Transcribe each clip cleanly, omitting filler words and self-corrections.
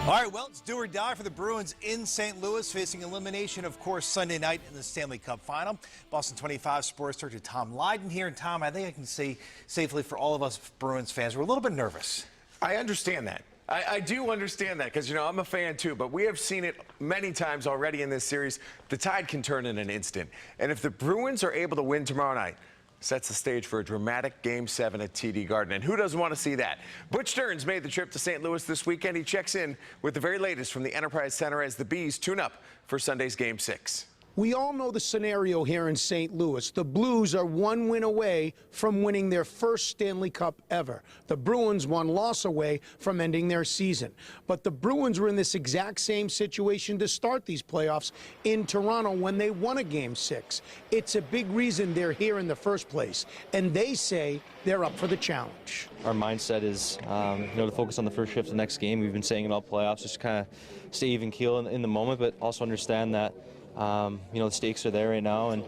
All right, well, it's do or die for the Bruins in St. Louis, facing elimination, of course, Sunday night in the Stanley Cup Final. Boston 25 sports director Tom Leyden here. And Tom, I think I can say safely for all of us Bruins fans, we're a little bit nervous. I understand that. I do understand that because, I'm a fan too, but we have seen it many times already in this series. The tide can turn in an instant. And if the Bruins are able to win tomorrow night, sets the stage for a dramatic Game 7 at TD Garden. And who doesn't want to see that? Butch Stearns made the trip to St. Louis this weekend. He checks in with the very latest from the Enterprise Center as the Bees tune up for Sunday's Game 6. We all know the scenario here in St. Louis. The Blues are one win away from winning their first Stanley Cup ever. The Bruins one loss away from ending their season. But the Bruins were in this exact same situation to start these playoffs in Toronto when they won a Game 6. It's a big reason they're here in the first place. And they say they're up for the challenge. Our mindset is, to focus on the first shift of the next game. We've been saying it all playoffs, just kind of stay even keel in the moment, but also understand that the stakes are there right now, and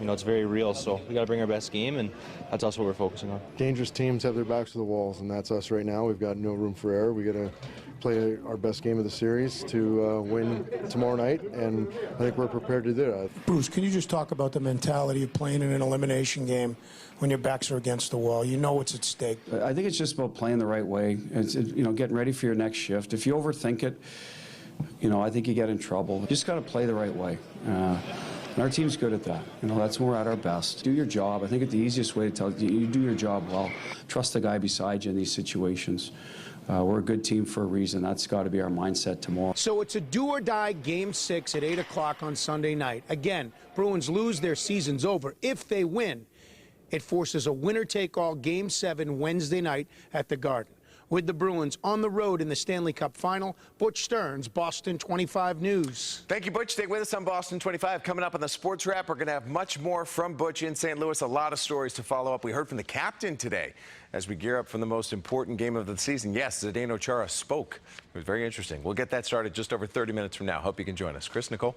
it's very real. So we got to bring our best game, and that's also what we're focusing on. Dangerous teams have their backs to the walls, and that's us right now. We've got no room for error. We got to play our best game of the series to win tomorrow night, and I think we're prepared to do that. Bruce, can you just talk about the mentality of playing in an elimination game when your backs are against the wall? You know what's at stake. I think it's just about playing the right way. It's getting ready for your next shift. If you overthink it, I think you get in trouble. You just got to play the right way. And our team's good at that. That's when we're at our best. Do your job. I think the easiest way to tell you do your job well. Trust the guy beside you in these situations. We're a good team for a reason. That's got to be our mindset tomorrow. So it's a do-or-die Game 6 at 8 o'clock on Sunday night. Again, Bruins lose, their season's over. If they win, it forces a winner-take-all Game 7 Wednesday night at the Garden. With the Bruins on the road in the Stanley Cup Final, Butch Stearns, Boston 25 News. Thank you, Butch. Stay with us on Boston 25. Coming up on the Sports Wrap, we're going to have much more from Butch in St. Louis. A lot of stories to follow up. We heard from the captain today as we gear up for the most important game of the season. Yes, Zdeno Chara spoke. It was very interesting. We'll get that started just over 30 minutes from now. Hope you can join us. Chris, Nicole.